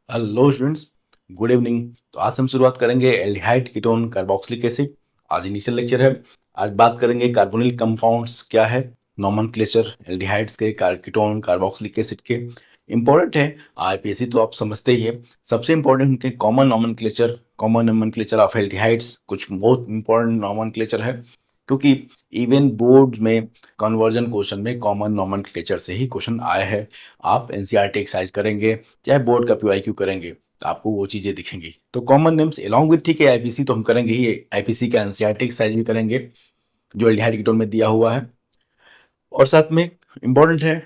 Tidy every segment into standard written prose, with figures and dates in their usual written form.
Hello students, good evening. तो आज हम शुरुआत करेंगे एल्डिहाइड कीटोन कार्बोक्सिलिक एसिड। आज इनिशियल लेक्चर है। आज बात करेंगे कार्बोनिल कंपाउंड्स क्या है, नोमेनक्लेचर एल्डिहाइड्स के, कीटोन कार्बोक्सिलिक एसिड के। इंपॉर्टेंट है। आईपीएससी तो आप समझते ही है। सबसे इंपॉर्टेंट उनके कॉमन नोमेनक्लेचर ऑफ एल्डिहाइड्स, कुछ बहुत इंपॉर्टेंट नोमेनक्लेचर है, क्योंकि इवन बोर्ड में कन्वर्जन क्वेश्चन में कॉमन नोमेनक्लेचर से ही क्वेश्चन आए हैं। आप एनसीईआरटी एक्सरसाइज करेंगे, चाहे बोर्ड का पीवाईक्यू करेंगे, तो आपको वो चीजें दिखेंगी। तो कॉमन नेम्स एलॉन्ग विथ, ठीक है, आईपीसी तो हम करेंगे ही, आईपीसी का एनसीईआरटी एक्सरसाइज भी करेंगे जो एल्डिहाइड कीटोन में दिया हुआ है। और साथ में इंपॉर्टेंट है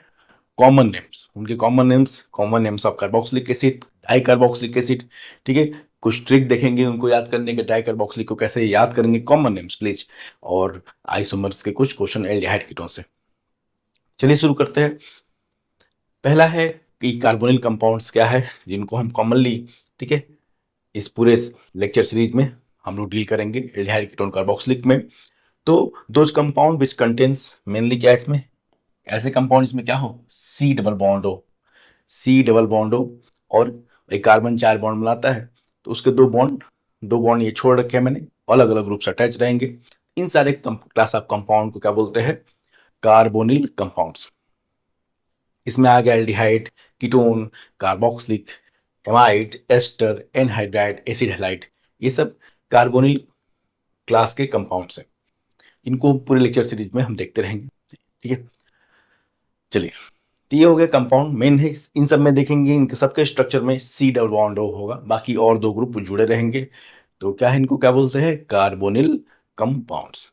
कॉमन नेम्स, उनके common names of carboxylic acid, di carboxylic acid. ठीक है, कुछ ट्रिक देखेंगे उनको याद करने के, डाई कार्बोक्सिलिक को कैसे याद करेंगे, कॉमन नेम्स प्लीज। और आइसोमर्स के कुछ क्वेश्चन एल्डिहाइड कीटोन से। चलिए शुरू करते हैं। पहला है कि कार्बोनिल कंपाउंड्स क्या है, जिनको हम कॉमनली, ठीक है, इस पूरे लेक्चर सीरीज में हम लोग डील करेंगे एल्डिहाइड कीटोन कार्बोक्सिलिक में। तो those compound which contains, mainly क्या है इसमें, ऐसे कंपाउंड इसमें क्या हो, सी डबल बॉन्ड हो, सी डबल बॉन्ड हो, और एक कार्बन 4 बॉन्ड बनाता है, तो उसके दो बॉन्ड ये छोड़ रखे हैं मैंने, अलग अलग ग्रुप से अटैच रहेंगे। इन सारे क्लास ऑफ कंपाउंड को क्या बोलते हैं, कार्बोनिल कंपाउंड्स। इसमें आ गया aldehyde, ketone, carboxylic, amide, ester, anhydride, acid halide, ये सब कार्बोनिल क्लास के कंपाउंड्स हैं। इनको पूरे लेक्चर सीरीज में हम देखते रहेंगे। ठीक है, चलिए। तो ये हो गया कंपाउंड मेन है। इन सब में देखेंगे, इनके सबके स्ट्रक्चर में सी डबल बॉन्ड होगा, बाकी और दो ग्रुप जुड़े रहेंगे। तो क्या है, इनको क्या बोलते हैं, कार्बोनिल कंपाउंड्स।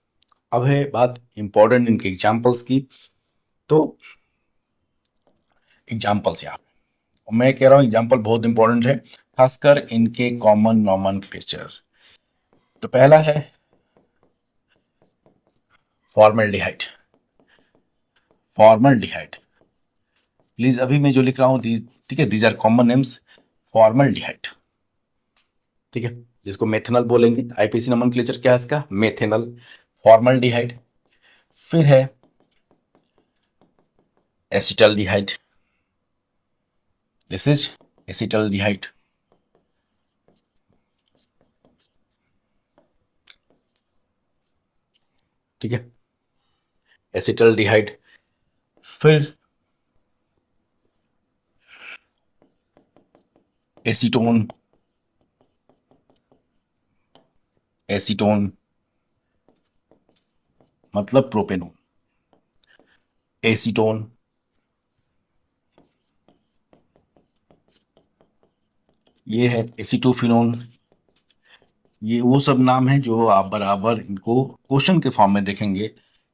अब है बात इंपॉर्टेंट इनके एग्जाम्पल्स की। तो एग्जाम्पल्स यहाँ, मैं कह रहा हूं एग्जाम्पल बहुत इंपॉर्टेंट है, खासकर इनके कॉमन नॉमेनक्लेचर। तो पहला है फॉर्मल्डिहाइड। फॉर्मल्डिहाइड, प्लीज अभी मैं जो लिख रहा हूं, ठीक है, these are common names. Formaldehyde, ठीक है, जिसको मेथेनॉल बोलेंगे। आईपीसी नॉमेनक्लेचर क्या है इसका, मेथेनॉल, फॉर्मल्डिहाइड। फिर है एसिटल्डिहाइड, दिस इज एसिटल्डिहाइड। ठीक है, एसिटल्डिहाइड। फिर एसीटोन, एसीटोन मतलब प्रोपेनोन, एसीटोन। ये है एसीटोफिनोन। ये वो सब नाम है जो आप बराबर इनको क्वेश्चन के फॉर्म में देखेंगे,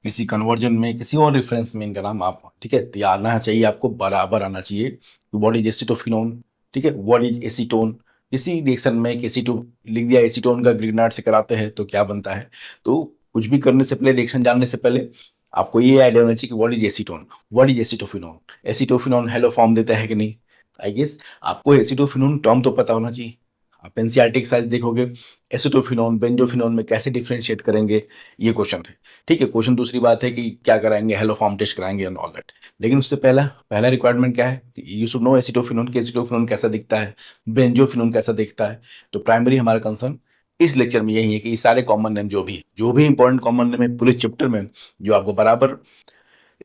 किसी कन्वर्जन में, किसी और रेफरेंस में इनका नाम आप, ठीक है, तो याद आना चाहिए, आपको बराबर आना चाहिए। व्हाट इज एसीटोफिनोन, ठीक है, व्हाट इज एसीटोन। किसी रिएक्शन में किसी टू लिख दिया, एसीटोन का ग्रिग्नार्ड से कराते हैं तो क्या बनता है। तो कुछ भी करने से पहले, रिएक्शन जानने से पहले आपको ये आइडिया होना चाहिए कि what is acetone, what is acetophenone. Acetophenone haloform देता है कि नहीं, आई गेस आपको एसीटोफिनोन टर्म तो पता होना चाहिए। आप एनसीईआरटी एक्सरसाइज देखोगे, एसीटोफिनोन बेंजोफिनोन में कैसे डिफरेंशिएट करेंगे, ये क्वेश्चन है। ठीक है, क्वेश्चन दूसरी बात है कि क्या कराएंगे, हेलो फॉर्म टेस्ट कराएंगे एंड ऑल दैट। लेकिन उससे पहला पहला रिक्वायरमेंट क्या है, यू शुड नो एसीटोफिनोन, कि एसीटोफिनोन कैसा दिखता है, बेंजोफिनोन कैसा दिखता है। तो प्राइमरी हमारा कंसर्न इस लेक्चर में यही है कि ये सारे कॉमन नेम जो भी इंपॉर्टेंट कॉमन नेम है पूरे चैप्टर में, जो आपको बराबर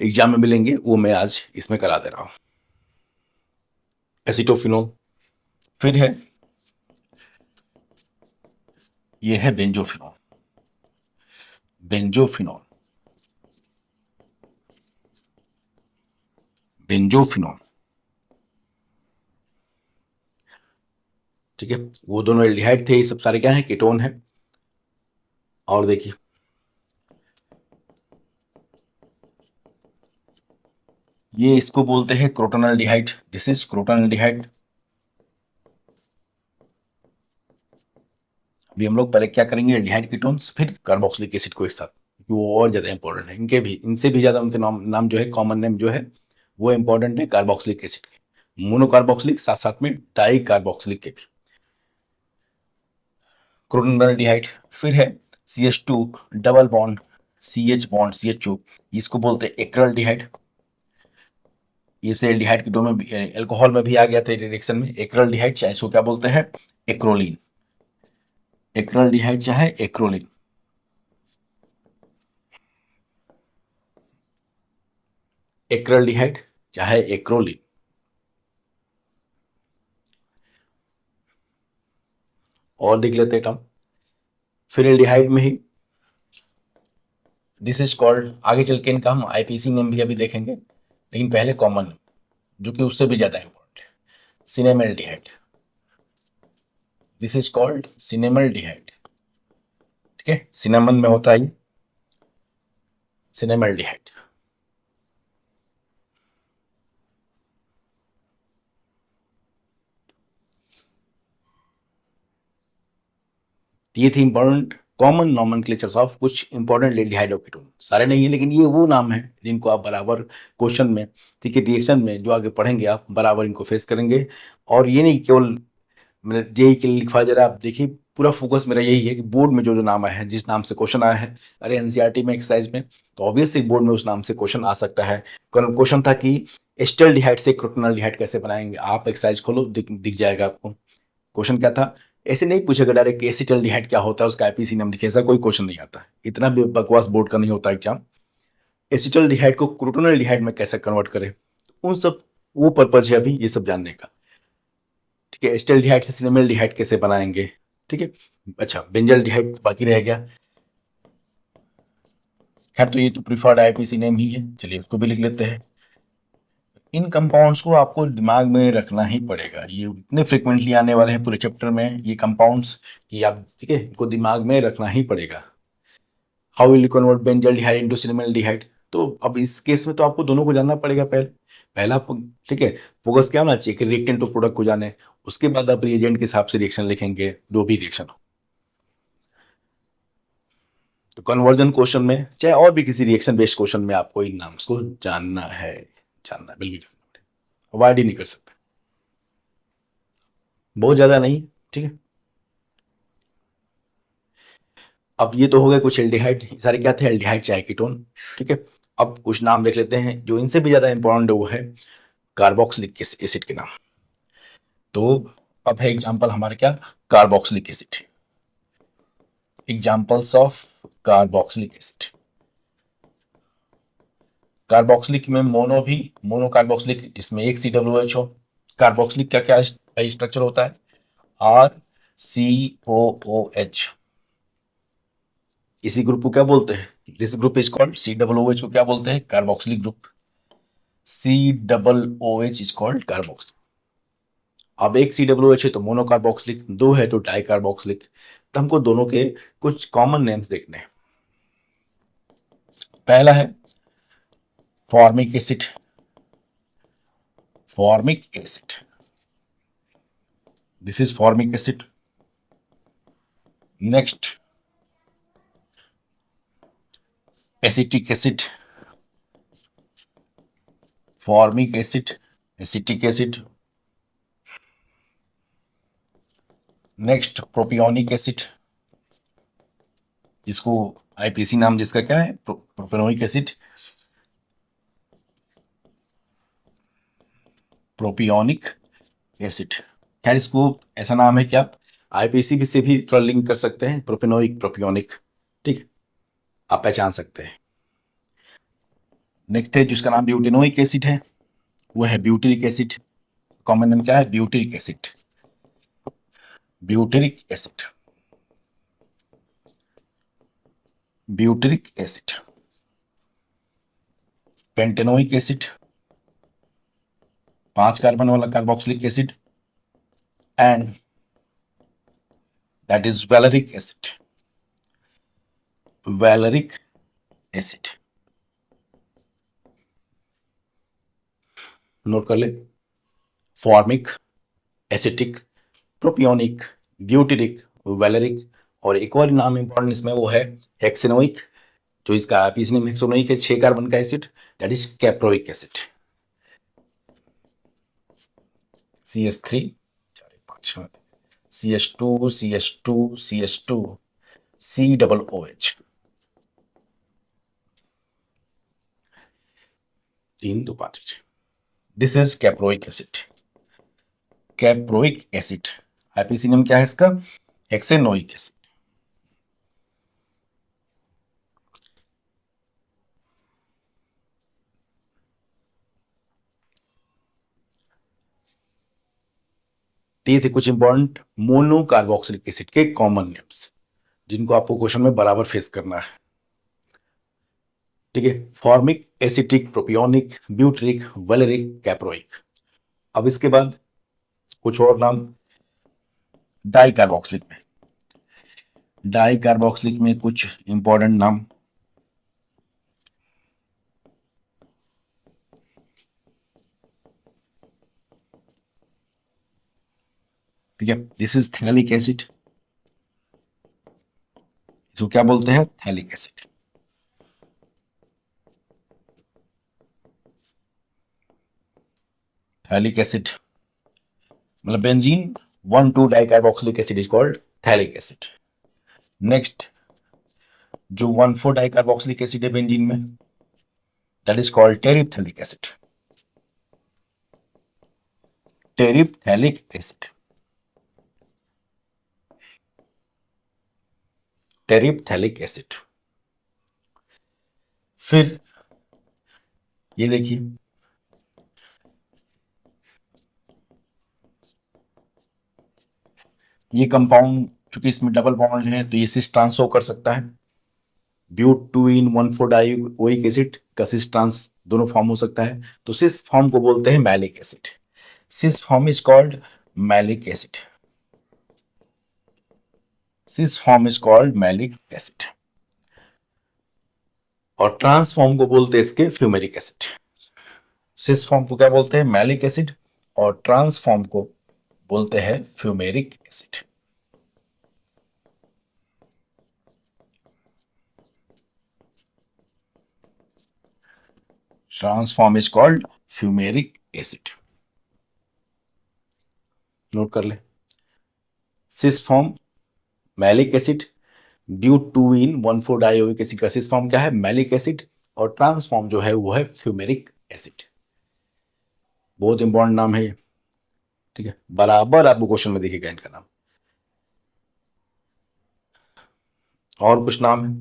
एग्जाम में मिलेंगे, वो मैं आज इसमें करा दे रहा हूँ। एसीटोफिनोन। फिर है, ये है बेंजोफिनोन। बेंजोफिनोन, बेंजोफिनोन, ठीक है, वो दोनों एल्डिहाइड थे, ये सब सारे क्या है, कीटोन है। और देखिए, ये इसको बोलते हैं क्रोटोनल्डिहाइड, दिस इज क्रोटोनल्डिहाइड। अभी हम लोग पहले क्या करेंगे, एल्डिहाइड कीटोन्स, फिर कार्बोक्सिलिक एसिड को एक साथ, क्योंकि वो और ज्यादा इंपॉर्टेंट है, इनके भी, इनसे भी ज्यादा उनके नाम नाम जो है, कॉमन नेम जो है वो इंपॉर्टेंट है कार्बोक्सिलिक एसिड के, मोनोकार्बोक्सिलिक, साथ साथ में डाई कार्बोक्सिलिक के भी। क्रोटोनल्डिहाइड। फिर है CH2 double bond, CH bond CH2, इसको बोलते हैं एक्रिल्डिहाइड। ये से एल्डिहाइड कीटोन में अल्कोहल में भी आ गया था रिएक्शन में। एक्रिल्डिहाइड चाहे इसको क्या बोलते हैं, एक्रोलीन। एक्रिल्डिहाइड चाहे एक्रोलीन। एक्रिल्डिहाइड चाहे एक्रोलीन। और देख लेते हैं टर्म फिनाल्डिहाइड में ही। दिस इज कॉल्ड, आगे चल के इनका हम आईपीसी नेम भी अभी देखेंगे, लेकिन पहले कॉमन जो कि उससे भी ज्यादा इंपॉर्टेंट है, cinnamaldehyde. This is called cinnamaldehyde. ठीक है, सिनेमन में होता है सिनेमल्डिहाइड। ये थी इंपॉर्टेंट कॉमन नॉमेनक्लेचर्स ऑफ कुछ इंपॉर्टेंट एल्डिहाइड ऑफ कीटोन। सारे नहीं है, लेकिन ये वो नाम है जिनको आप बराबर क्वेश्चन में, ठीक है, रिएक्शन में जो आगे पढ़ेंगे आप बराबर इनको फेस करेंगे। और ये नहीं केवल मैंने जेई के लिए लिखवा, जरा आप देखिए पूरा फोकस मेरा यही है कि बोर्ड में जो जो नाम आया है, जिस नाम से क्वेश्चन आया है, अरे एनसीईआरटी में एक्सरसाइज में, तो ऑब्वियसली बोर्ड में उस नाम से क्वेश्चन आ सकता है। कल क्वेश्चन था कि एस्टल्डिहाइड से क्रोटोनल्डिहाइड कैसे बनाएंगे, आप एक्सरसाइज खोलो दिख जाएगा आपको। क्वेश्चन क्या था, ऐसे नहीं पूछेगा डायरेक्ट एसिटल्डिहाइड क्या होता है, उसका आईपीसी नाम लिखे, ऐसा कोई क्वेश्चन नहीं आता। इतना भी बकवास बोर्ड का नहीं होता एग्जाम। एसिटल्डिहाइड को क्रोटोनल्डिहाइड में कैसे कन्वर्ट करें, उन सब वो पर्पज है अभी ये सब जानने का। ठीक है, एसिटल्डिहाइड से सिनेमल्डिहाइड कैसे बनाएंगे। ठीक है, अच्छा बेंजल्डिहाइड बाकी रह गया। खैर तो ये तो प्रिफर्ड आईपीसी नेम ही है, चलिए इसको भी लिख लेते हैं। इन कंपाउंड्स को आपको दिमाग में रखना ही पड़ेगा, ये इतने फ्रिक्वेंटली आने वाले हैं पूरे चैप्टर में ये कंपाउंड्स कि आप, ठीक है, इनको दिमाग में रखना ही पड़ेगा। How will you convert benzaldehyde into cinnamaldehyde, तो अब इस केस में तो आपको दोनों को जानना पड़ेगा पहले। पहला आपको, ठीक है, फोकस क्या होना चाहिए कि रिएक्टेंट टू प्रोडक्ट को जाने, उसके बाद आप रिएजेंट के हिसाब से रिएक्शन लिखेंगे, जो भी रिएक्शन हो। तो कन्वर्जन क्वेश्चन में चाहे और भी किसी रिएक्शन बेस्ड क्वेश्चन में आपको इन नाम्स को जानना है, जानना है, बिल्कुल अवॉइड ही नहीं कर सकते, बहुत ज्यादा नहीं। ठीक है, अब ये तो हो गए कुछ एल्डिहाइड, सारे क्या थे, एल्डिहाइड चाहे कीटोन। ठीक है, अब कुछ नाम देख लेते हैं जो इनसे भी ज्यादा इंपॉर्टेंट है, वो है कार्बोक्सिलिक एसिड के नाम। तो अब है एग्जांपल हमारे क्या, carboxylic acid. Examples of carboxylic acid. Carboxylic में मोनो भी, मोनो कार्बोक्सिलिक, इसमें एक COOH हो। कार्बोक्सिलिक का क्या स्ट्रक्चर होता है, RCOOH। इसी ग्रुप को क्या बोलते हैं, this group is called COOH को क्या बोलते हैं, carboxylic group. COOH is called carboxylic. अब एक COOH है तो मोनोकार्बोक्सिलिक, दो है तो डाइकार्बोक्सिलिक। तो हमको दोनों के कुछ कॉमन नेम्स देखने हैं। पहला है formic acid. Formic acid, this is formic acid. Next acetic acid. Formic acid, acetic acid. Next propionic acid, इसको आईपीसी नाम जिसका क्या है, प्रोपियोनिक एसिड। प्रोपियोनिक एसिड, खैर इसको ऐसा नाम है कि आप आईपीसी भी से भी थोड़ा लिंक कर सकते हैं, प्रोपिनोइक प्रोपियोनिक। ठीक है, आप पहचान सकते हैं। नेक्स्ट है जिसका नाम ब्यूटेनोइक एसिड है, वो है ब्यूटेरिक एसिड। कॉमन नेम क्या है, butyric acid. Butyric acid, butyric acid. Pentanoic acid, 5 carbon वाला carboxylic acid. And that is valeric acid. Valeric acid, note कर ले। Formic, acetic, propionic, butyric, valeric, और एक और नाम इंपॉर्टेंट इसमें वो है हेक्सेनोइक, जो इसका आईपीसी नेम हेक्सेनोइक है, 6 कार्बन का acid, that is caproic acid. CH3, CH2, CH2, CH2, COOH। 3 2 5 6, this is caproic acid. Caproic acid. IPC क्या है इसका? हेक्सेनोइक एसिड। ये थे कुछ इंपॉर्टेंट मोनो कार्बोक्सिलिक एसिड के कॉमन नेम्स जिनको आपको क्वेश्चन में बराबर फेस करना है। ठीक है, formic, acetic, propionic, butyric, valeric, caproic. अब इसके बाद कुछ और नाम डाई कार्बोक्सिलिक में। डाई कार्बोक्सिलिक में कुछ इंपॉर्टेंट नाम, ठीक है। This is phthalic acid. इसको क्या बोलते हैं? Phthalic acid. थैलिक एसिड मतलब benzene 1,2 dicarboxylic acid is called phthalic acid. Next जो 1,4 डाइकार्बोक्सिलिक एसिड है बेंजीन में, that is called terephthalic acid. Terephthalic acid. Terephthalic acid. फिर ये देखिए, ये कंपाउंड चूंकि इसमें डबल बॉन्ड है तो ये सिस ट्रांस शो कर सकता है। ब्यूट 2 in 1,4 डाइओइक एसिड का सिस ट्रांस दोनों फॉर्म हो सकता है, तो सिस फॉर्म को बोलते हैं maleic acid. Cis form is called maleic acid. Cis form is called maleic acid. और ट्रांस फॉर्म को बोलते हैं इसके फ्यूमेरिक एसिड। सिस फॉर्म को क्या बोलते हैं? Maleic acid. और ट्रांस फॉर्म को बोलते हैं fumaric acid. Trans form is called fumaric acid. Note कर ले, cis form maleic acid, but 2 in 1,4 dioic acid का सिस फॉर्म क्या है? Maleic acid. और ट्रांस फॉर्म जो है वो है फ्यूमेरिक एसिड। बहुत इंपॉर्टेंट नाम है ये, ठीक है, बराबर आपको क्वेश्चन में दिखेगा इनका नाम। और कुछ नाम है,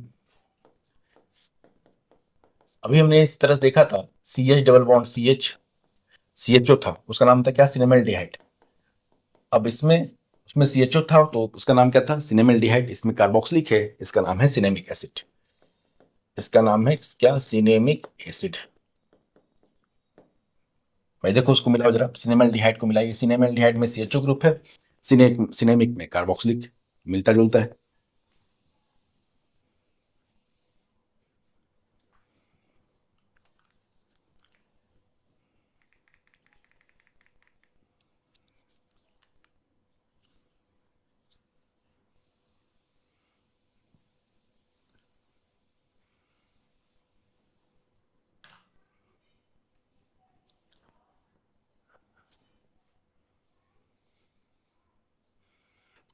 अभी हमने इस तरह देखा था CH डबल बॉन्ड CHO था, उसका नाम था क्या? सिनेमल्डिहाइड। अब इसमें उसमें CHO था तो उसका नाम क्या था? सिनेमल्डिहाइड। इसमें कार्बोक्सिलिक है, इसका नाम है सिनेमिक एसिड। इसका नाम है क्या? Cinnamic acid. भाई देखो उसको मिलाओ जरा, सिनेमल्डिहाइड को मिलाइए। सिनेमल्डिहाइड में CHO ग्रुप है, सिनेमिक में कार्बोक्सिलिक, मिलता जुलता है।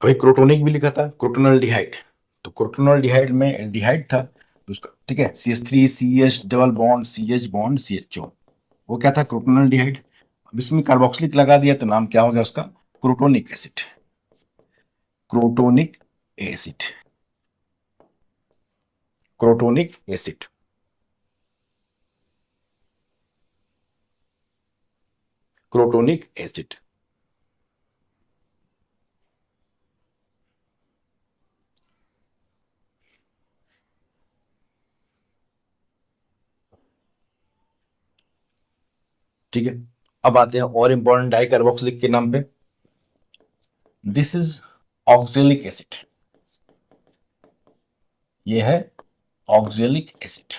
अभी क्रोटोनिक भी लिखा था, क्रोटोनल्डिहाइड। तो क्रोटोनल्डिहाइड में एल्डिहाइड था तो उसका, ठीक है, CH3 CH double bond CH bond CHO, वो क्या था? क्रोटोनल्डिहाइड। अब इसमें कार्बोक्सिलिक लगा दिया तो नाम क्या हो गया उसका? Crotonic acid. Crotonic acid. Crotonic acid. Crotonic acid. ठीक है, अब आते हैं और इंपॉर्टेंट डाइकार्बोक्सिलिक के नाम पे। This is oxalic acid. ये है oxalic acid.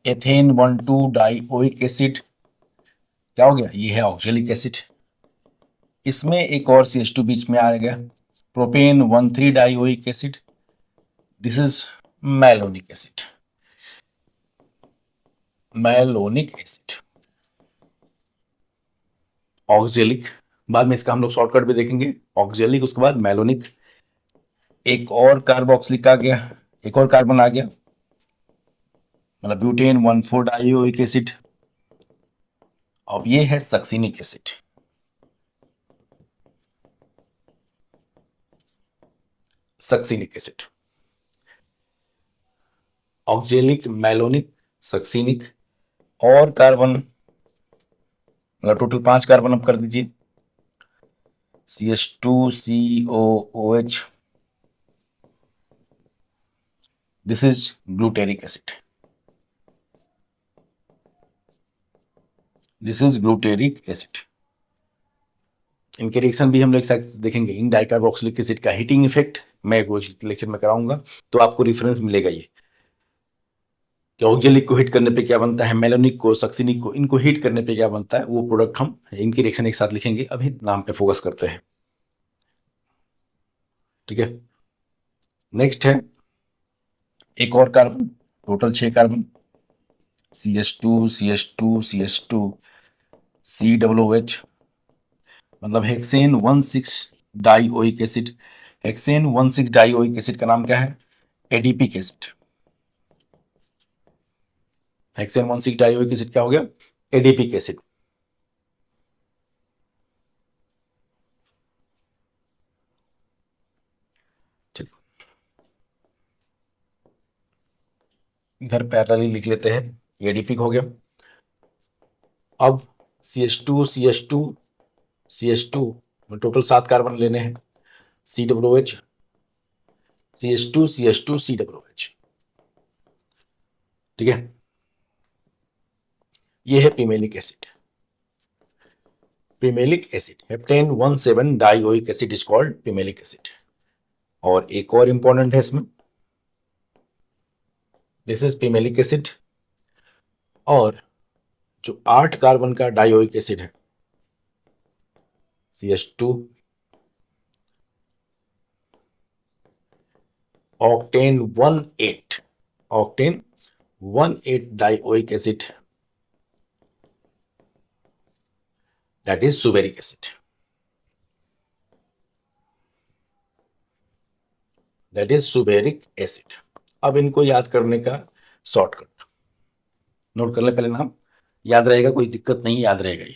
Ethane 1,2 dioic acid क्या हो गया? ये है ऑक्जेलिक एसिड। इसमें एक और CH2 बीच में आ गया, propane 1,3 dioic acid. This is malonic acid. Malonic acid. Oxalic, बाद में इसका हम लोग शॉर्टकट भी देखेंगे। ऑक्जेलिक, उसके बाद मैलोनिक। एक और कार्बोक्सिलिक आ गया, एक और कार्बन आ गया, मतलब ब्यूटेन 1,4 डाइओइक एसिड। अब ये है succinic acid. Succinic acid, oxalic, malonic, succinic और कार्बन, मतलब टोटल 5 कार्बन अब कर दीजिए। CH2COOH, this is glutaric acid. This is glutaric acid. इनके रिएक्शन भी हम लोग एक साथ देखेंगे। इन डाइकार्बोक्सिलिक एसिड का हीटिंग इफेक्ट मैं एक लेक्चर में कराऊंगा, तो आपको रेफरेंस मिलेगा ये कि ऑक्जेलिक को हीट करने पे क्या बनता है, मेलोनिक को, सक्सिनिक को, इनको हीट करने पे क्या बनता है, वो प्रोडक्ट हम इनकी रिएक्शन एक साथ लिखेंगे। अभी नाम पे फोकस करते हैं, ठीक है। नेक्स्ट है एक और carbon, total 6 carbon, CH2 CH2 CH2 COOH, मतलब hexane 16 dioic acid. Hexane 16 dioic acid का नाम क्या है, adipic acid. Hexane 16 dioic acid क्या हो गया, एडीपिक एसिड। इधर पैरेलली लिख लेते हैं, एडीपिक हो गया। अब CH2 CH2 CH2 में टोटल 7 कार्बन लेने हैं, COOH, CH2 CH2 COOH, ठीक है। ये है pimelic acid. Pimelic acid, heptane 17 dioic acid is called pimelic acid. और एक और इंपॉर्टेंट है इसमें, दिस इज पिमेलिक एसिड। और जो 8 कार्बन का डाइओइक एसिड है, CH2, octane 18, octane 18 dioic acid, that is suberic acid. That is suberic acid. अब इनको याद करने का शॉर्टकट नोट कर ले, पहले नाम याद रहेगा, कोई दिक्कत नहीं, याद रहेगा ये।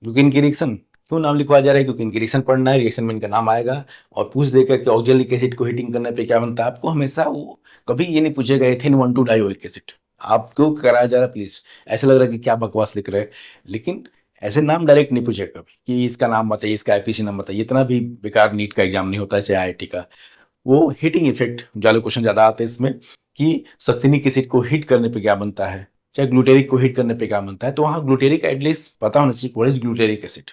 क्योंकि इनकी रिएक्शन क्यों नाम लिखवाया जा रहा है, क्योंकि इनकी रिएक्शन पढ़ना है, रिएक्शन में इनका नाम आएगा और पूछ देगा कि ऑक्जेलिक एसिड को हीटिंग करने पे क्या बनता है। आपको हमेशा वो कभी ये नहीं पूछेगा एथेन 12 डाइओइक एसिड। आपको कराया जा रहा है, प्लीज ऐसा लग रहा है कि क्या बकवास लिख रहे हैं, लेकिन ऐसे नाम डायरेक्ट नहीं पूछेगा कभी कि इसका नाम बताइए, इसका आईपीसी नाम बताइए। इतना भी बेकार नीट का एग्जाम नहीं होता है, चाहे IIT का। वो हीटिंग इफेक्ट वाले क्वेश्चन ज्यादा आते हैं इसमें, कि सक्सिनिक एसिड को हीट करने पे क्या बनता है, चाहे ग्लूटेरिक को हीट करने पे क्या बनता है। तो वहां ग्लूटेरिक एटलीस्ट पता होना चाहिए, व्हाट इज ग्लूटेरिक एसिड,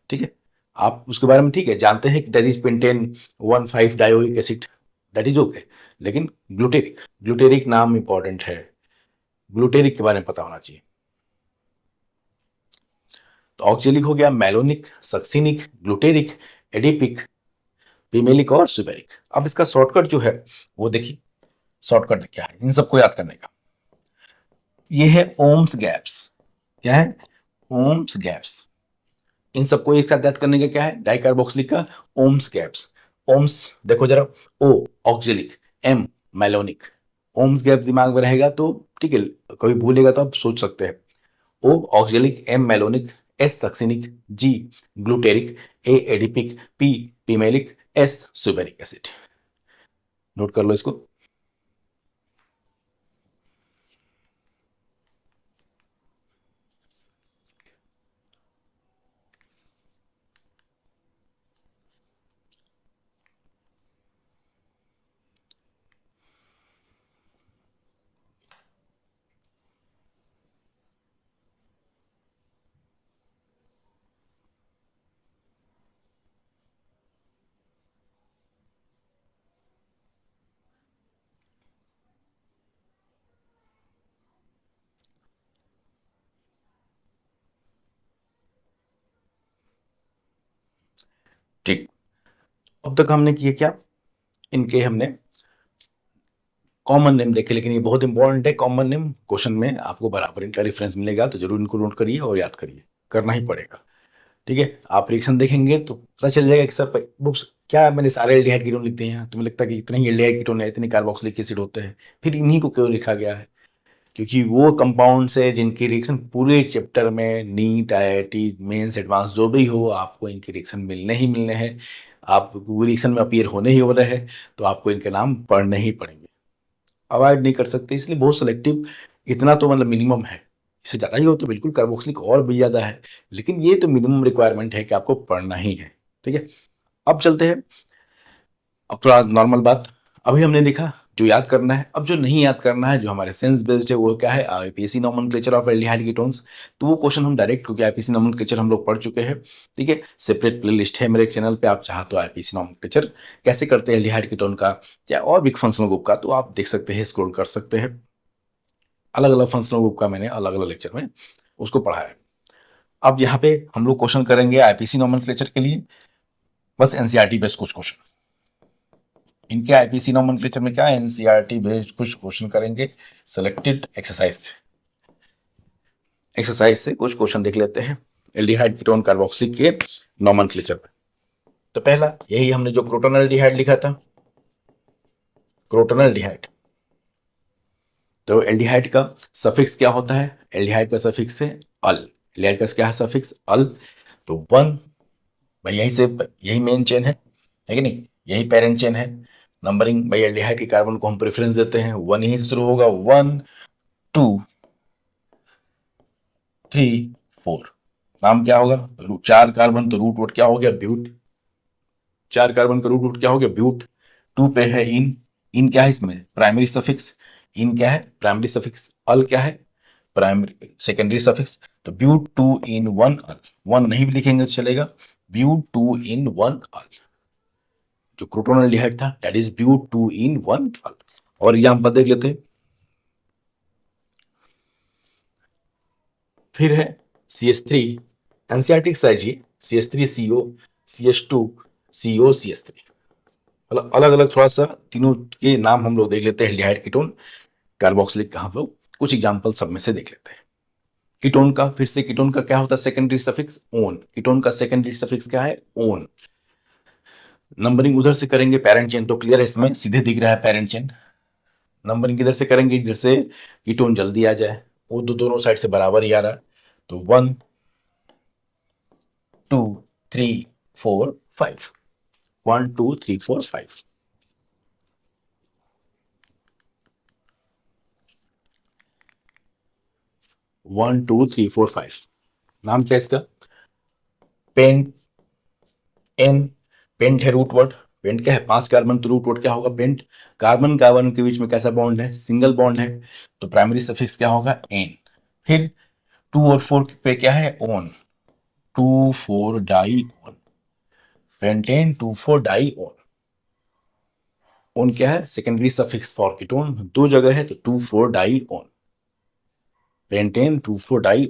ठीक है। आप उसके बारे में ठीक है जानते हैं कि that is pentane 15 dioic acid, that is okay. लेकिन ग्लूटेरिक, ग्लूटेरिक नाम इंपॉर्टेंट है, ग्लूटेरिक के बारे में पता होना चाहिए। तो ऑक्जेलिक हो गया, मैलोनिक, सक्सिनिक, ग्लूटेरिक, एडिपिक, पिमेलिक और सुबेरिक। अब इसका शॉर्टकट जो है वो देखिए, शॉर्टकट क्या है इन सबको याद करने का, ये है ओम्स गैप्स। क्या है, ओम्स गैप्स। इन सबको एक साथ याद करने का क्या है, डाइकार्बोक्सिलिक का ओम्स गैप्स। ओम्स देखो जरा, O oxalic, M malonic, OMS gap दिमाग में रहेगा तो ठीक है, कभी भूलेगा तो आप सोच सकते हैं। O oxalic, M malonic, S succinic, G glutaric, A adipic, P pimelic, S suberic acid. Note कर लो इसको। ठीक, अब तक हमने किया क्या, इनके हमने कॉमन नेम देखे, लेकिन ये बहुत इंपॉर्टेंट है। कॉमन नेम क्वेश्चन में आपको बराबर इनका रेफरेंस मिलेगा, तो जरूर इनको नोट करिए और याद करिए, करना ही पड़ेगा, ठीक है। आप रिएक्शन देखेंगे तो पता चल जाएगा कि सर बुक्स क्या मैंने सारे एल्डिहाइड कीटोन लिख दिए हैं? तुम्हें लगता है कि इतने ही एल्डिहाइड कीटोन है, इतने कार्बोक्सिलिक एसिड होते हैं, फिर इन्हीं को क्यों लिखा गया है? क्योंकि वो कंपाउंड्स है जिनकी रिएक्शन पूरे चैप्टर में नीट, आईआईटी, मेंस, एडवांस जो भी हो, आपको इनके रिएक्शन मिलने ही मिलने हैं। आप रिएक्शन में अपीयर होने ही हो रहे हैं, तो आपको इनके नाम पढ़ने ही पड़ेंगे, अवॉइड नहीं कर सकते। इसलिए बहुत सेलेक्टिव, इतना तो मतलब मिनिमम है। इससे ज़्यादा ही हो तो बिल्कुल कार्बोक्सिलिक और भी ज़्यादा है, लेकिन ये तो मिनिमम रिक्वायरमेंट है कि आपको पढ़ना ही है। ठीक है, अब चलते हैं। अब थोड़ा नॉर्मल बात, अभी हमने देखा जो याद करना है। अब जो नहीं याद करना है, जो हमारे सेंस बेस्ड है, वो क्या है? IUPAC nomenclature of aldehyde ketones. तो वो क्वेश्चन हम डायरेक्ट, क्योंकि आईपीसी नोमेनक्लेचर हम लोग पढ़ चुके हैं, ठीक है, सेपरेट प्लेलिस्ट है मेरे चैनल पे, आप चाहो तो आईपीसी नोमेनक्लेचर कैसे करते हैं एल्डिहाइड कीटोन का या और भी फंक्शनल ग्रुप का, तो आप देख सकते हैं, स्क्रॉल कर सकते हैं। अलग अलग फंक्शनल ग्रुप का मैंने अलग अलग लेक्चर में उसको पढ़ा है। अब यहाँ पे हम लोग क्वेश्चन करेंगे आईपीसी नोमेनक्लेचर के लिए, बस एनसीईआरटी बेस्ड कुछ क्वेश्चन। इनके आईपीसी नोमेनक्लेचर में क्या है, एनसीईआरटी बेस्ड कुछ क्वेश्चन करेंगे, सेलेक्टेड एक्सरसाइज से कुछ क्वेश्चन देख लेते हैं एल्डिहाइड कीटोन कार्बोक्सिलिक के नोमेनक्लेचर पे। तो पहला यही हमने जो क्रोटोनल एल्डिहाइड लिखा था, क्रोटोनल एल्डिहाइड। तो एल्डिहाइड का सफिक्स क्या होता है? एल्डिहाइड का सफिक्स है अल। एल्डिहाइड का क्या है सफिक्स? अल। तो वन, भाई यहीं से, यही मेन चेन है कि नहीं? यही पेरेंट चेन है। नंबरिंग, भाई एल्डिहाइड के कार्बन को हम प्रेफरेंस देते हैं, वन यहीं से शुरू होगा, 1 2 3 4। नाम क्या होगा? चार कार्बन तो रूट वोट क्या हो गया? ब्यूट। चार कार्बन का रूट वोट क्या हो गया? ब्यूट। टू पे है इन। इन क्या है इसमें? Primary suffix. इन क्या है? Primary suffix. अल क्या है? Primary secondary suffix. तो but two en one al. One नहीं भी लिखेंगे तो चलेगा, ब्यूट टू इन वन अल। जो क्रोटोनल एल्डिहाइड था, that is but two en one al. और एग्जाम्पल देख लेते हैं। फिर है CH3, एनसीईआरटी एक्सरसाइज ये, CH3CO, CH2 CO, CH3। मतलब अलग अलग थोड़ा सा तीनों के नाम हम लोग देख लेते हैं एल्डिहाइड कीटोन कार्बोक्सिलिक का। हम लोग कुछ एग्जांपल सब में से देख लेते हैं। कीटोन का, फिर से कीटोन का क्या होता है? Secondary suffix own. कीटोन का सेकेंडरी सफिक्स क्या है? ओन। नंबरिंग उधर से करेंगे, पेरेंट चेन तो क्लियर है, इसमें सीधे दिख रहा है पेरेंट चेन। नंबरिंग किधर से करेंगे? जिससे कीटोन जल्दी आ जाए, वो दोनों साइड से बराबर ही आ रहा है। तो 1 2 3 4 5, 1 2 3 4 5। 1 2 3 4 5। नाम क्या है इसका? पेंट। एन। पेंट है रूट वर्ड। पेंट क्या है? पांच कार्बन, तो रूट वर्ड क्या होगा? पेंट। कार्बन कार्बन के बीच में कैसा बॉन्ड है? सिंगल बॉन्ड है, तो प्राइमरी सफिक्स क्या होगा? एन। फिर टू और फोर पे क्या है? One. Two four di one. Pentane two four di one. One क्या है? सेकेंडरी सफिक्स फॉर कीटोन, दो जगह है, तो two four di one. Pentane two four di.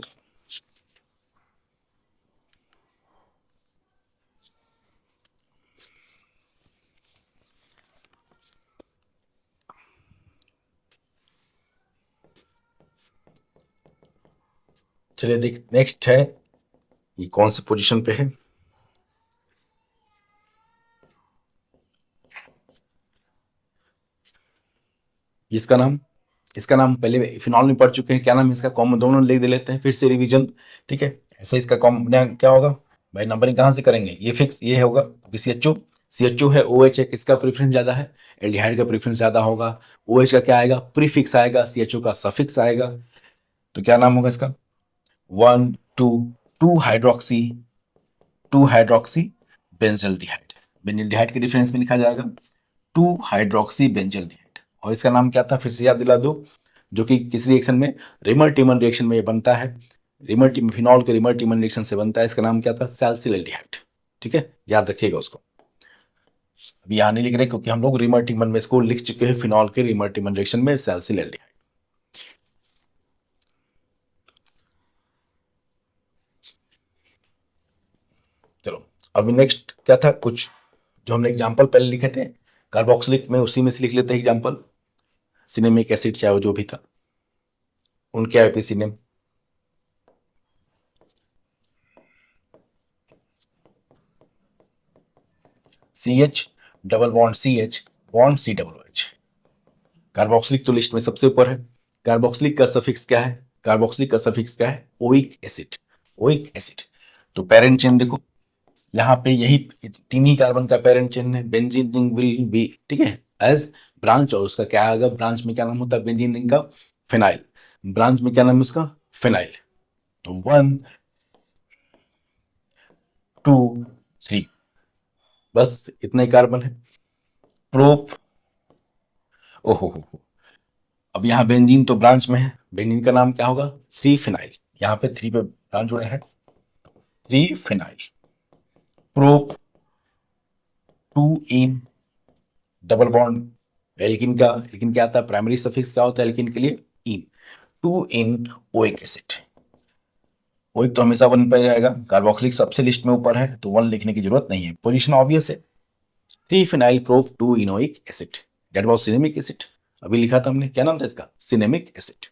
चलिए देख, नेक्स्ट है, ये कौन सी पोजीशन पे है? इसका नाम पहले फिनॉल में पढ़ चुके हैं, क्या नाम है इसका? कॉमन दोनों लिख दे लेते हैं, फिर से रिवीजन। ठीक है, ऐसे इसका कॉमन क्या होगा? भाई नंबरिंग कहाँ से करेंगे? ये फिक्स ये होगा, CHO। CHO है, OH है, किसका प्रेफरेंस ज्यादा है? एल्डिहाइड का प्रेफरेंस ज्यादा होगा। OH का क्या आएगा? प्रीफिक्स आएगा, CHO का सफिक्स आएगा। तो क्या नाम होगा इसका? 1 2 2 हाइड्रोक्सी, 2 हाइड्रोक्सी बेंजल्डिहाइड। बेंजल्डिहाइड के डिफरेंस में लिखा जाएगा 2 हाइड्रोक्सी बेंजल्डिहाइड। और इसका नाम क्या था? फिर से याद दिला दो। जो कि किस रिएक्शन में? रिमर टिमन रिएक्शन में ये बनता है। रिमर टिम फिनॉल के रिमर टिमन रिएक्शन से बनता है। इसका नाम क्या था? Salicyl aldehyde. ठीक है, याद रखिएगा उसको। अभी यहाँ नहीं लिख रहे, क्योंकि हम लोग रिमर टिमन में इसको लिख चुके हैं, फिनॉल के रिमर टिमन रिएक्शन में सैलिसिल एल्डिहाइड। चलो, अभी नेक्स्ट क्या था? कुछ जो हमने एग्जाम्पल पहले लिखे थे कार्बोक्सिलिक में, उसी में से लिख लेते हैं एग्जाम्पल। सिनेमिक एसिड चाहे वो जो भी था, उनके IPC name. CH double bond CH bond COOH। Carboxylic तो लिस्ट में सबसे ऊपर है। कार्बोक्सिलिक का सफिक्स क्या है? कार्बोक्सिलिक का सफिक्स क्या है? Oic acid. Oic acid. तो पेरेंट चेन देखो, यहाँ पे यही तीन ही कार्बन का पेरेंट चेन है। बेंजीन रिंग विल बी, ठीक है, एज ब्रांच। और उसका क्या आएगा? ब्रांच में क्या नाम होता है बेंजीन रिंग का? फिनाइल। ब्रांच में क्या नाम है उसका? फिनाइल। तो 1 2 3, बस इतना ही कार्बन है। प्रोप, ओहो हो। अब यहाँ बेंजीन तो ब्रांच में है, बेंजीन का नाम क्या होगा? 3 फिनाइल। यहाँ पे 3 पे ब्रांच जुड़ा है, 3 phenyl. Prop 2 ene double bond alkene का, एल्किन क्या आता है? प्राइमरी सफिक्स क्या होता है एल्किन के लिए? इन। 2 इन ओइक एसिड। ओइक तो हमेशा 1 पे रहेगा। कार्बोक्सिलिक सबसे लिस्ट में ऊपर है तो 1 लिखने की जरूरत नहीं है, पोजीशन ऑब्वियस है। 3 phenyl prop 2 enoic acid, that was cinnamic acid. अभी लिखा था हमने, क्या नाम था इसका? Cinnamic acid.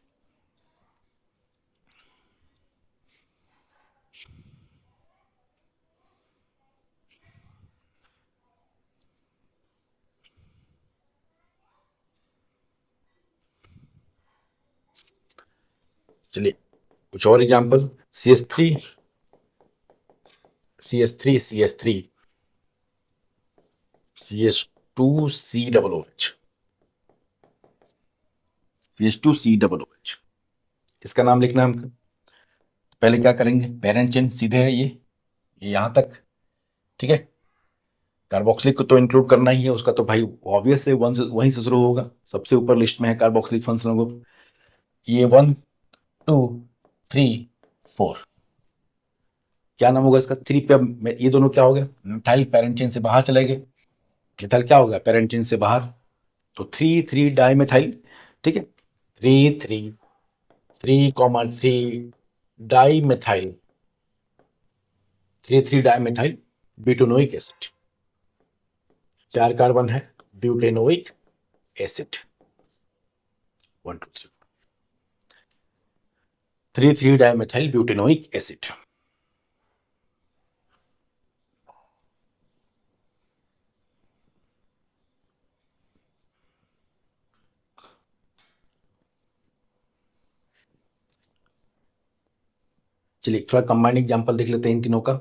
चलिए कुछ और example. CH3 CH3 CH3 CH2 COOH, CH2 COOH, इसका नाम लिखना है हमको। पहले क्या करेंगे? पेरेंट चेन सीधे है ये यहां तक, ठीक है। कार्बोक्सिलिक को तो इंक्लूड करना ही है, उसका तो भाई ऑब्वियस है, वहीं से शुरू होगा। सबसे ऊपर लिस्ट में है कार्बोक्सिलिक फंक्शनल ग्रुप। ये 1 2 3 4, क्या नाम होगा इसका? 3 पे अब ये दोनों क्या हो गए? मिथाइल पेरेंट चेन से बाहर चले गए। मिथाइल क्या होगा? पेरेंट चेन से बाहर। तो 3 3 डाई मिथाइल, ठीक है। 3 3 3 dimethyl, 3 dimethyl butanoic acid. 4 carbon है, butanoic acid. 1 2 3 dimethyl butanoic acid. चलिए थोड़ा कंबाइंड एग्जांपल देख लेते हैं इन तीनों का।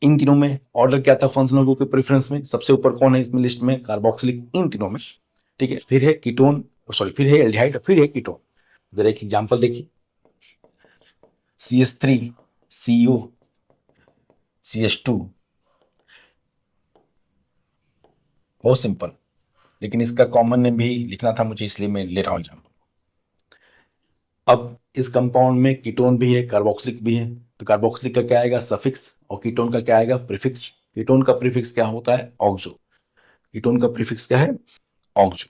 इन तीनों में ऑर्डर क्या था फंक्शनल ग्रुप के प्रेफरेंस में? सबसे ऊपर कौन है इसमें लिस्ट में? कार्बोक्सिलिक, इन तीनों में, ठीक है। फिर है कीटोन, सॉरी फिर है एल्डिहाइड, फिर है कीटोन। जरा एक एग्जांपल देखिए। CH3 CO CH2, बहुत सिंपल, लेकिन इसका कॉमन नेम भी लिखना था मुझे, इसलिए मैं ले रहा हूं एग्जांपल। अब इस कंपाउंड में कीटोन भी है, कार्बोक्सिलिक भी है। तो कार्बोक्सिलिक का क्या आएगा? सफिक्स। और कीटोन का क्या आएगा? प्रीफिक्स। कीटोन का प्रीफिक्स क्या होता है? ऑक्सो। कीटोन का प्रीफिक्स क्या है? ऑक्सो।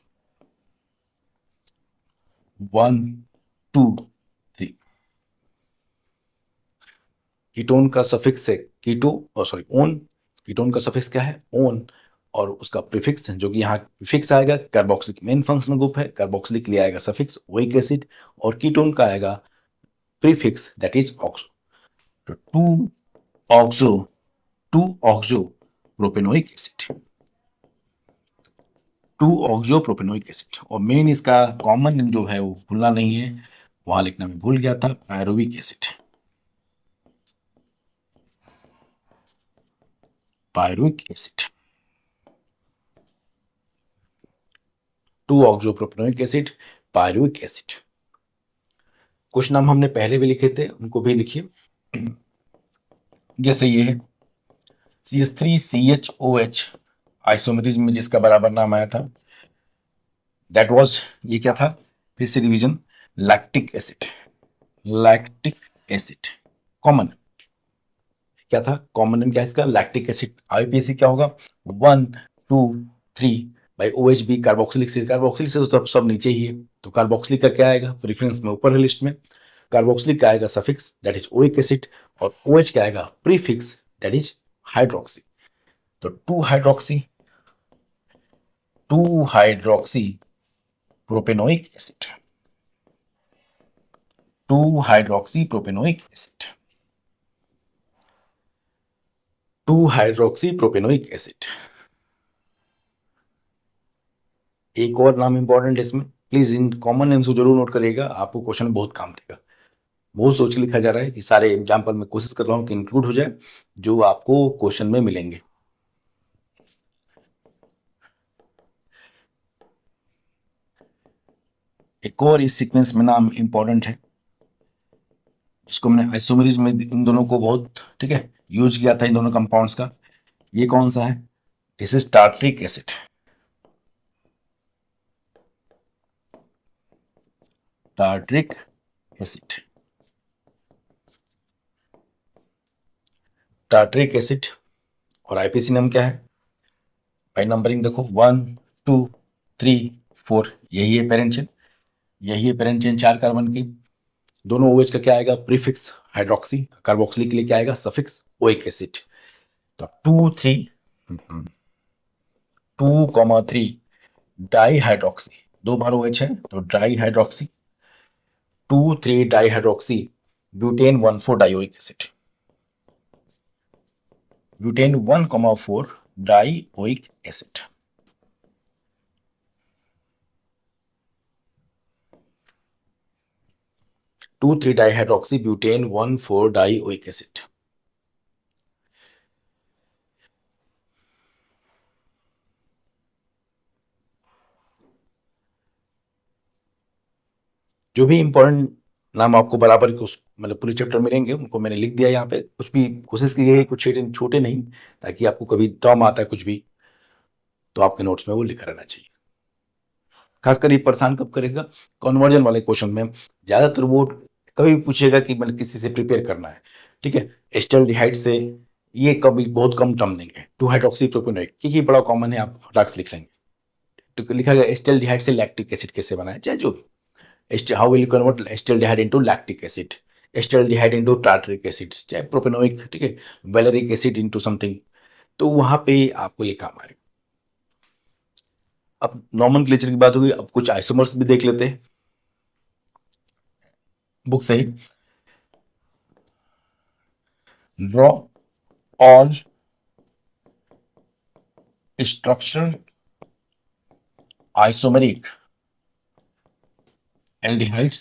1 2 3। कीटोन का सफिक्स है कीटो, और सॉरी ओन। कीटोन का सफिक्स क्या है? ओन। और उसका प्रीफिक्स जो कि यहाँ प्रीफिक्स आएगा, कार्बोक्सिलिक मेन फंक्शनल ग्रुप है, कार्बोक्सिलिक लिए आएगा सफिक्स ओइक एसिड, और कीटोन का आएगा प्रीफिक्स दैट इज ऑक्सो। तो 2 oxo propanoic acid, 2 oxo propanoic acid. और मेन इसका कॉमन जो है वो भूलना नहीं है, वहां लिखना मैं भूल गया था, pyruvic acid. Pyruvic acid, 2 oxopropanoic acid, pyruvic acid. कुछ नाम हमने पहले भी लिखे थे, उनको भी लिखिए। जैसे ये है CH3CHOH, आइसोमेरिज्म में जिसका बराबर नाम आया था, दैट वाज, ये क्या था? फिर से revision. Lactic acid, lactic acid common क्या था? कॉमन नेम क्या है इसका? Lactic acid. आईपीएसी क्या होगा? 1 2 3 भाई OH भी कार्बोक्सिलिक से, कार्बोक्सिलिक से तो सब नीचे ही है। तो कार्बोक्सिलिक का क्या आएगा? प्रेफरेंस में ऊपर है लिस्ट में। कार्बोक्सिलिक का आएगा suffix that is oic acid, और OH क्या आएगा? Prefix that is hydroxy. तो 2 hydroxy propanoic acid, 2 hydroxy propanoic acid, 2 hydroxy propanoic acid. एक और नाम इंपॉर्टेंट है इसमें, प्लीज इन कॉमन नेम्स को जरूर नोट करिएगा, आपको क्वेश्चन बहुत काम देगा। बहुत सोच के लिखा जा रहा है कि सारे एग्जाम्पल में कोशिश कर रहा हूँ कि इंक्लूड हो जाए जो आपको क्वेश्चन में मिलेंगे। एक और इस सीक्वेंस में नाम इंपॉर्टेंट है, जिसको मैंने आइसोमेरिज में इन दोनों को बहुत ठीक है यूज किया था, इन दोनों कंपाउंड्स का। ये कौन सा है? This is tartaric acid. Tartaric acid, tartaric acid. और आईपीसी नाम क्या है भाई? नंबरिंग देखो 1 2 3 4, यही है पेरेंट चेन, यही है पेरेंट चेन 4 कार्बन की। दोनों OH का क्या आएगा? प्रीफिक्स हाइड्रोक्सी, कार्बोक्सिलिक के लिए क्या आएगा? Suffix oic acid. तो 2 3 डाई हाइड्रोक्सी, 2 बार OH है तो di hydroxy, 2 3 di hydroxy butane 1 4 dioic acid, butane 1 4 dioic acid. 2 3 di hydroxy butane 1 4 dioic acid. जो भी इंपॉर्टेंट नाम आपको बराबर के उस मतलब पूरे चैप्टर मिलेंगे उनको मैंने लिख दिया यहाँ पे। कुछ भी कोशिश की है कुछ छोटे छोटे नहीं, ताकि आपको कभी दम आता है कुछ भी तो आपके नोट्स में वो लिखा रहना चाहिए। खासकर ये परेशान कब करेगा? कन्वर्जन वाले क्वेश्चन में ज्यादातर वो कभी भी पूछेगा कि मतलब किसी से प्रिपेयर करना है, ठीक है, एस्टल्डिहाइड से, ये कभी बहुत कम टर्म देंगे। 2 हाइड्रोक्सी प्रोपेनोइक, क्योंकि बड़ा कॉमन है, आप फटाक से लिख लेंगे। तो लिखा गया एस्टल्डिहाइड से लैक्टिक एसिड कैसे बना है, चाहे जो भी। How will you convert acetaldehyde into lactic acid, acetaldehyde into tartaric acid, चाहे प्रोपेनोइक, ठीक है, वेलेरिक एसिड इनटू समथिंग, तो वहां पे आपको ये काम आएगा। अब नॉमेनक्लेचर की बात होगी, अब कुछ आइसोमर्स भी देख लेते हैं बुक से ही। Draw all structural isomeric aldehydes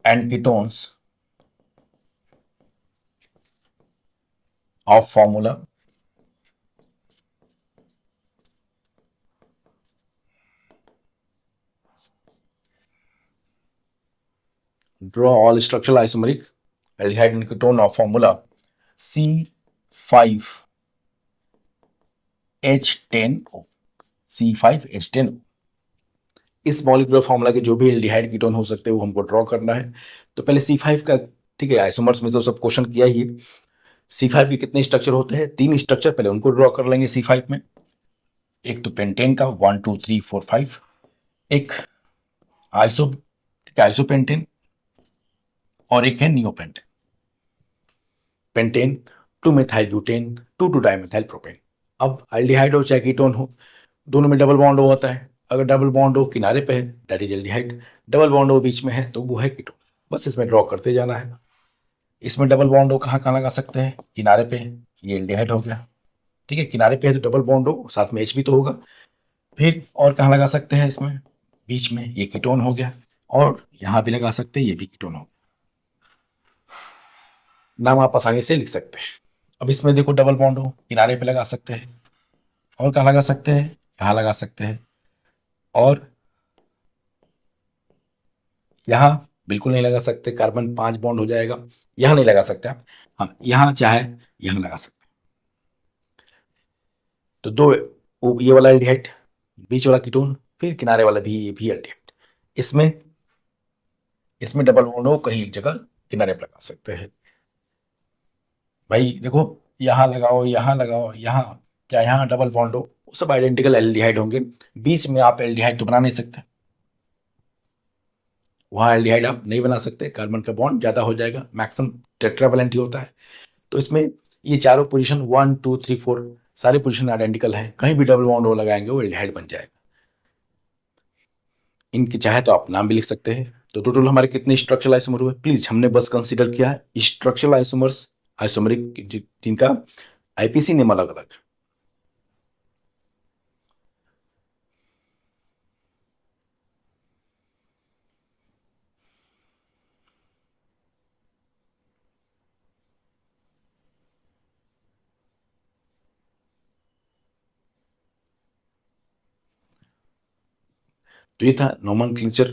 and ketones of formula draw all structural isomeric aldehyde and ketone of formula C5H10O, C5H10O। इस मॉलिक्यूलर फॉर्मूला के जो भी एल्डिहाइड कीटोन हो सकते हैं वो हमको ड्रॉ करना है। तो पहले C5 का, ठीक है, आइसोमर्स में तो सब क्वेश्चन किया ही है। C5 के कितने स्ट्रक्चर होते हैं? 3 स्ट्रक्चर, पहले उनको ड्रॉ कर लेंगे C5 में। एक तो पेंटेन का 1 2 3 4 5, एक आइसोपेंटेन, और एक है neopentane. Pentane 2 methyl butane 2 2 dimethyl propane. अब एल्डिहाइड हो चाहे कीटोन हो, दोनों में डबल बॉन्ड होता है। अगर डबल बॉन्ड हो किनारे पे है that is aldehyde, double bond हो बीच में है तो वो है कीटोन। बस इसमें ड्रॉ करते जाना है। इसमें डबल बॉन्ड हो कहाँ कहाँ लगा सकते हैं? किनारे पे, ये एल्डिहाइड हो गया, ठीक है, किनारे पे है तो डबल बॉन्ड हो, साथ में H भी तो होगा। फिर और कहाँ लगा सकते हैं? इसमें बीच में, ये कीटोन हो गया, और यहाँ भी लगा सकते हैं, ये भी कीटोन हो। नाम आप आसानी से लिख सकते हैं। अब इसमें देखो डबल बॉन्ड हो, किनारे पे लगा सकते हैं, और कहाँ लगा सकते हैं? यहाँ लगा सकते हैं, और यहाँ बिल्कुल नहीं लगा सकते, कार्बन 5 बॉन्ड हो जाएगा। यहाँ नहीं लगा सकते आप, हाँ यहाँ चाहे यहाँ लगा सकते हैं। तो दो, ये वाला एल्डिहाइड, बीच वाला कीटोन, फिर किनारे वाला भी, ये भी एल्डिहाइड। इसमें इसमें डबल बॉन्ड हो कहीं एक जगह किनारे पर लगा सकते हैं। भाई देखो, यहाँ लगाओ, यहाँ लगाओ, यहाँ, क्या यहाँ डबल बॉन्ड हो, वो सब आइडेंटिकल एल्डिहाइड होंगे। बीच में आप एल्डिहाइड तो बना नहीं सकते, वहाँ एल्डिहाइड आप नहीं बना सकते, कार्बन का बॉन्ड ज्यादा हो जाएगा, मैक्सिमम टेट्रावेलेंट ही होता है। तो इसमें ये चारों पोजीशन 1 2 3 4 सारी पोजीशन आइडेंटिकल है, कहीं भी डबल बॉन्ड वो लगाएंगे वो एल्डिहाइड बन जाएगा। इनकी चाहे तो आप नाम भी लिख सकते हैं। तो टोटल हमारे कितने स्ट्रक्चरल आइसोमर हुए? प्लीज हमने बस कंसीडर किया है स्ट्रक्चरल आइसोमर्स, आइसोमरिक, जिनका आईपीसी नेम अलग अलग। तो ये था नोमेनक्लेचर,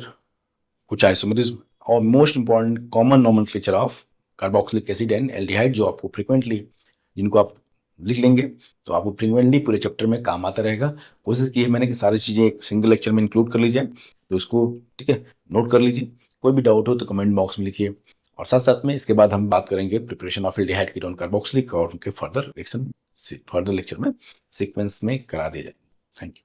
कुछ आइसोमरिज्म और most important common nomenclature of carboxylic acid and aldehyde, जो आपको फ्रिक्वेंटली, जिनको आप लिख लेंगे तो आपको फ्रिक्वेंटली पूरे चैप्टर में काम आता रहेगा। कोशिश की है मैंने कि सारी चीज़ें एक सिंगल लेक्चर में इंक्लूड कर ली जाए, तो उसको ठीक है नोट कर लीजिए। कोई भी डाउट हो तो कमेंट बॉक्स में लिखिए। और साथ साथ में इसके बाद हम बात करेंगे preparation of aldehyde ketone carboxylic और उनके फर्दर रिएक्शन फर्दर लेक्चर में सीक्वेंस में करा दिया जाए। Thank you.